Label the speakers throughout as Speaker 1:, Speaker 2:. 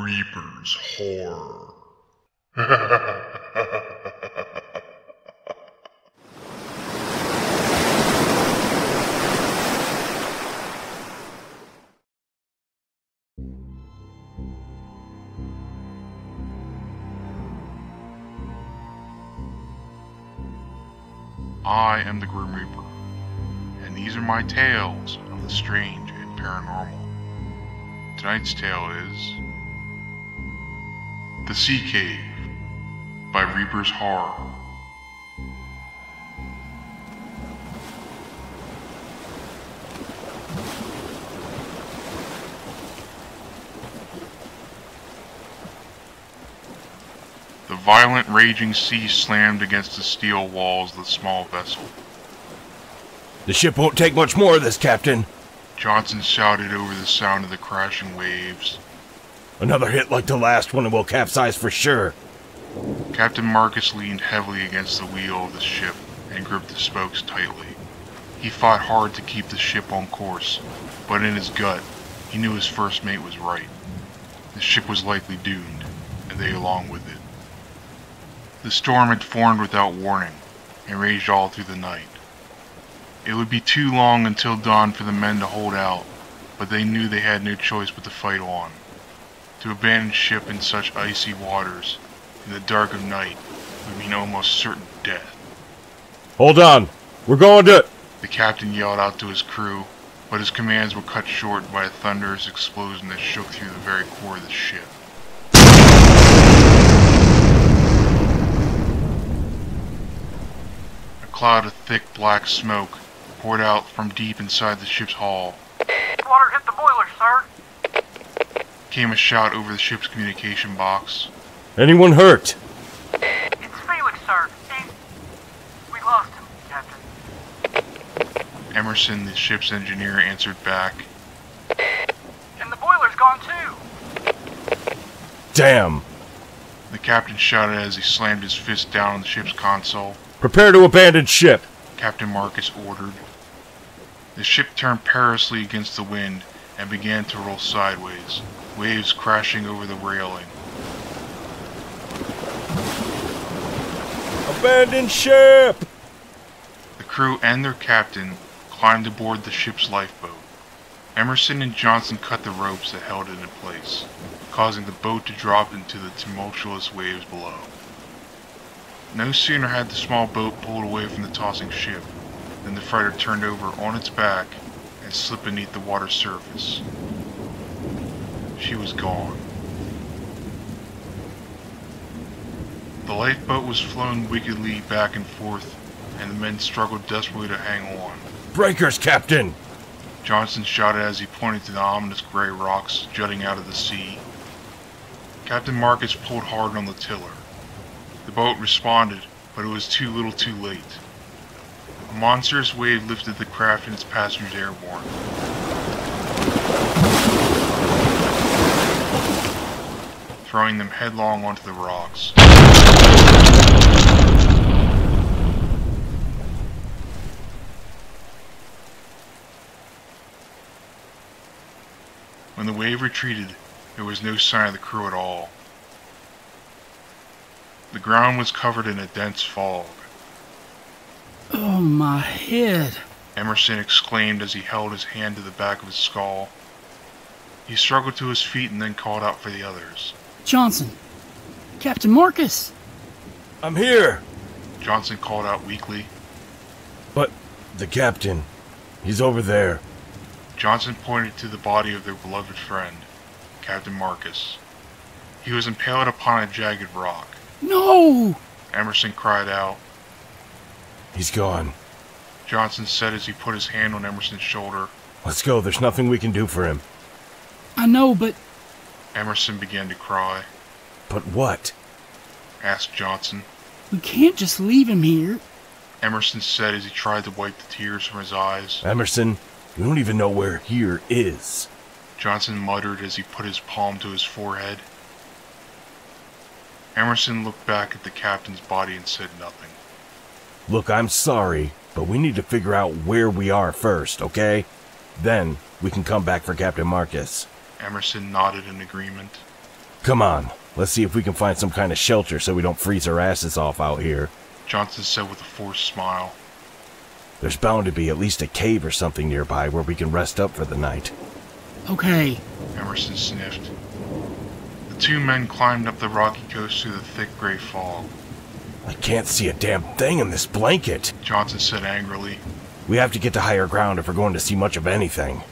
Speaker 1: Reaper's Horror. I am the Grim Reaper, and these are my tales of the strange and paranormal. Tonight's tale is The Sea Cave by Reaper's Horror. The violent raging sea slammed against the steel walls of the small vessel.
Speaker 2: The ship won't take much more of this, Captain.
Speaker 1: Johnson shouted over the sound of the crashing waves.
Speaker 2: Another hit like the last one and we'll capsize for sure.
Speaker 1: Captain Marcus leaned heavily against the wheel of the ship and gripped the spokes tightly. He fought hard to keep the ship on course, but in his gut, he knew his first mate was right. The ship was likely doomed, and they along with it. The storm had formed without warning, and raged all through the night. It would be too long until dawn for the men to hold out, but they knew they had no choice but to fight on. To abandon ship in such icy waters, in the dark of night, would mean almost certain death.
Speaker 2: Hold on, we're going to...
Speaker 1: The captain yelled out to his crew, but his commands were cut short by a thunderous explosion that shook through the very core of the ship. A cloud of thick black smoke poured out from deep inside the ship's hull.
Speaker 3: Water hit the boiler, sir.
Speaker 1: Came a shout over the ship's communication box.
Speaker 2: Anyone hurt?
Speaker 3: It's Felix, sir. We lost him, Captain.
Speaker 1: Emerson, the ship's engineer, answered back.
Speaker 3: And the boiler's gone too.
Speaker 2: Damn.
Speaker 1: The captain shouted as he slammed his fist down on the ship's console.
Speaker 2: Prepare to abandon ship.
Speaker 1: Captain Marcus ordered. The ship turned perilously against the wind and began to roll sideways, waves crashing over the railing.
Speaker 2: Abandon ship!
Speaker 1: The crew and their captain climbed aboard the ship's lifeboat. Emerson and Johnson cut the ropes that held it in place, causing the boat to drop into the tumultuous waves below. No sooner had the small boat pulled away from the tossing ship than the freighter turned over on its back and slipped beneath the water's surface. She was gone. The lifeboat was flown wickedly back and forth, and the men struggled desperately to hang on.
Speaker 2: Breakers, Captain!
Speaker 1: Johnson shouted as he pointed to the ominous gray rocks jutting out of the sea. Captain Marcus pulled hard on the tiller. The boat responded, but it was too little too late. A monstrous wave lifted the craft and its passengers airborne. Throwing them headlong onto the rocks. When the wave retreated, there was no sign of the crew at all. The ground was covered in a dense fog.
Speaker 4: Oh, my head.
Speaker 1: Emerson exclaimed as he held his hand to the back of his skull. He struggled to his feet and then called out for the others.
Speaker 4: Johnson. Captain Marcus.
Speaker 2: I'm here!
Speaker 1: Johnson called out weakly.
Speaker 2: But the captain, he's over there.
Speaker 1: Johnson pointed to the body of their beloved friend, Captain Marcus. He was impaled upon a jagged rock.
Speaker 4: No!
Speaker 1: Emerson cried out.
Speaker 2: He's gone.
Speaker 1: Johnson said as he put his hand on Emerson's shoulder.
Speaker 2: Let's go, there's nothing we can do for him.
Speaker 4: I know, but...
Speaker 1: Emerson began to cry.
Speaker 2: But what?
Speaker 1: Asked Johnson.
Speaker 4: we can't just leave him here.
Speaker 1: Emerson said as he tried to wipe the tears from his eyes.
Speaker 2: Emerson, we don't even know where here is.
Speaker 1: Johnson muttered as he put his palm to his forehead. Emerson looked back at the captain's body and said nothing.
Speaker 2: Look, I'm sorry, but we need to figure out where we are first, okay? Then we can come back for Captain Marcus.
Speaker 1: Emerson nodded in agreement.
Speaker 2: Come on, let's see if we can find some kind of shelter so we don't freeze our asses off out here.
Speaker 1: Johnson said with a forced smile.
Speaker 2: There's bound to be at least a cave or something nearby where we can rest up for the night.
Speaker 4: Okay.
Speaker 1: Emerson sniffed. The two men climbed up the rocky coast through the thick gray fog.
Speaker 2: I can't see a damn thing in this blanket.
Speaker 1: Johnson said angrily.
Speaker 2: We have to get to higher ground if we're going to see much of anything.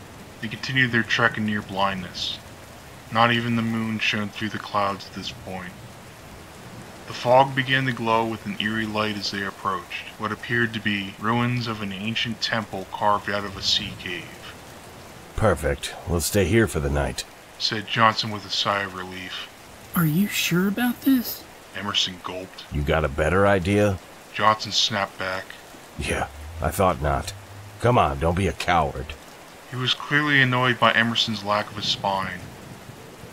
Speaker 1: They continued their trek in near blindness. Not even the moon shone through the clouds at this point. The fog began to glow with an eerie light as they approached what appeared to be ruins of an ancient temple carved out of a sea cave.
Speaker 2: Perfect. We'll stay here for the night,
Speaker 1: said Johnson with a sigh of relief.
Speaker 4: Are you sure about this?
Speaker 1: Emerson gulped.
Speaker 2: You got a better idea?
Speaker 1: Johnson snapped back.
Speaker 2: Yeah, I thought not. Come on, don't be a coward.
Speaker 1: He was clearly annoyed by Emerson's lack of a spine.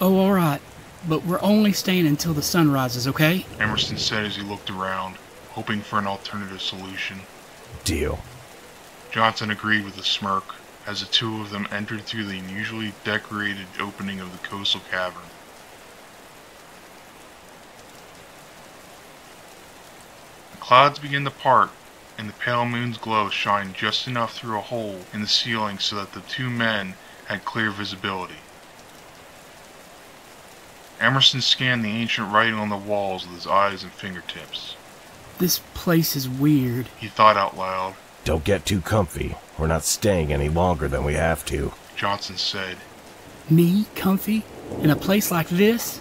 Speaker 4: Oh, all right. But we're only staying until the sun rises, okay?
Speaker 1: Emerson said as he looked around, hoping for an alternative solution.
Speaker 2: Deal.
Speaker 1: Johnson agreed with a smirk as the two of them entered through the unusually decorated opening of the coastal cavern. The clouds began to part, and the pale moon's glow shined just enough through a hole in the ceiling so that the two men had clear visibility. Emerson scanned the ancient writing on the walls with his eyes and fingertips.
Speaker 4: This place is weird.
Speaker 1: He thought out loud.
Speaker 2: Don't get too comfy. We're not staying any longer than we have to.
Speaker 1: Johnson said.
Speaker 4: Me, comfy? In a place like this?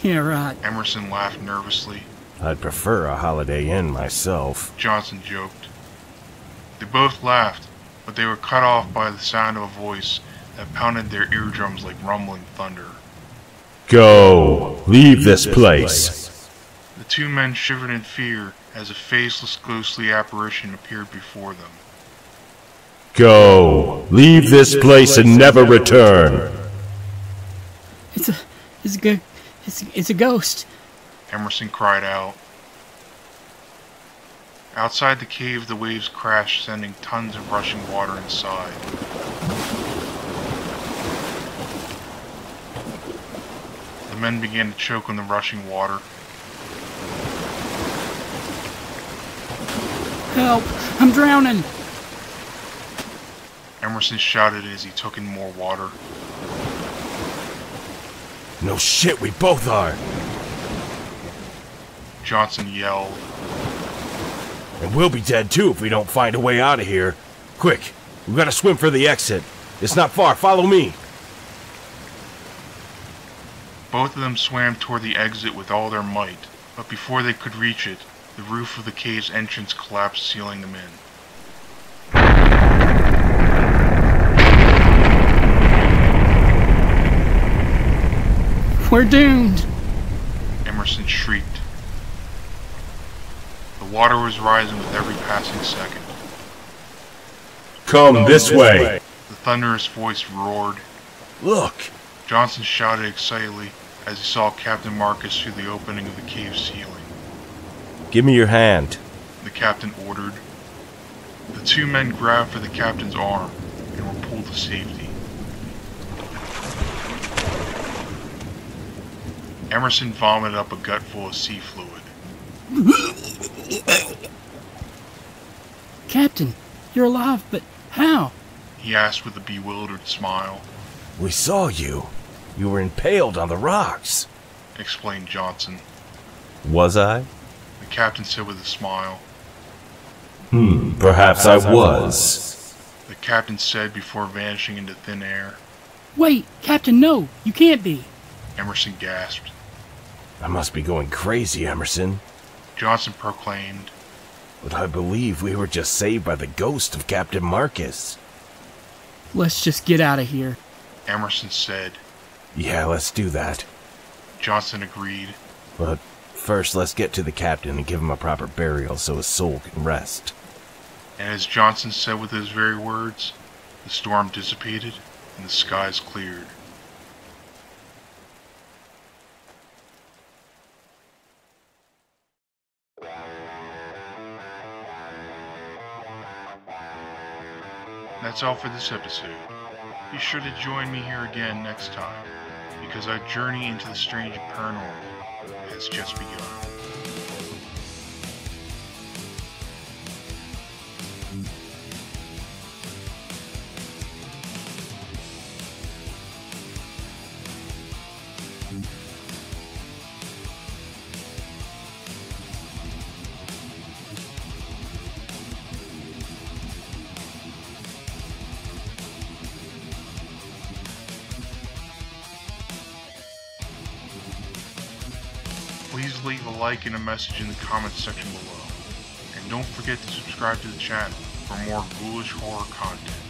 Speaker 4: Yeah, right.
Speaker 1: Emerson laughed nervously.
Speaker 2: I'd prefer a Holiday Inn myself.
Speaker 1: Johnson joked. They both laughed, but they were cut off by the sound of a voice that pounded their eardrums like rumbling thunder.
Speaker 2: Go! Leave this place!
Speaker 1: The two men shivered in fear as a faceless, ghostly apparition appeared before them.
Speaker 2: Go! Leave this place and never return!
Speaker 4: It's a ghost.
Speaker 1: Emerson cried out. Outside the cave, the waves crashed, sending tons of rushing water inside. The men began to choke on the rushing water.
Speaker 4: Help! I'm drowning!
Speaker 1: Emerson shouted as he took in more water.
Speaker 2: No shit, we both are!
Speaker 1: Johnson yelled.
Speaker 2: And we'll be dead too if we don't find a way out of here. Quick, we gotta swim for the exit. It's not far, follow me!
Speaker 1: Both of them swam toward the exit with all their might, but before they could reach it, the roof of the cave's entrance collapsed, sealing them in.
Speaker 4: We're doomed!
Speaker 1: Emerson shrieked. The water was rising with every passing second.
Speaker 2: Come this way!
Speaker 1: The thunderous voice roared.
Speaker 2: Look!
Speaker 1: Johnson shouted excitedly as he saw Captain Marcus through the opening of the cave ceiling.
Speaker 2: Give me your hand.
Speaker 1: The captain ordered. The two men grabbed for the captain's arm and were pulled to safety. Emerson vomited up a gutful of sea fluid.
Speaker 4: Captain, you're alive, but how?
Speaker 1: He asked with a bewildered smile.
Speaker 2: We saw you. You were impaled on the rocks.
Speaker 1: Explained Johnson.
Speaker 2: Was I?
Speaker 1: The captain said with a smile.
Speaker 2: Perhaps I was.
Speaker 1: The captain said before vanishing into thin air.
Speaker 4: Wait, Captain, no, you can't be.
Speaker 1: Emerson gasped.
Speaker 2: I must be going crazy, Emerson.
Speaker 1: Johnson proclaimed.
Speaker 2: But I believe we were just saved by the ghost of Captain Marcus.
Speaker 4: Let's just get out of here.
Speaker 1: Emerson said.
Speaker 2: Yeah, let's do that.
Speaker 1: Johnson agreed.
Speaker 2: But first, let's get to the captain and give him a proper burial so his soul can rest.
Speaker 1: And as Johnson said with those very words, the storm dissipated and the skies cleared. That's all for this episode. Be sure to join me here again next time. because our journey into the strange paranormal has just begun. Please leave a like and a message in the comments section below. And don't forget to subscribe to the channel for more ghoulish horror content.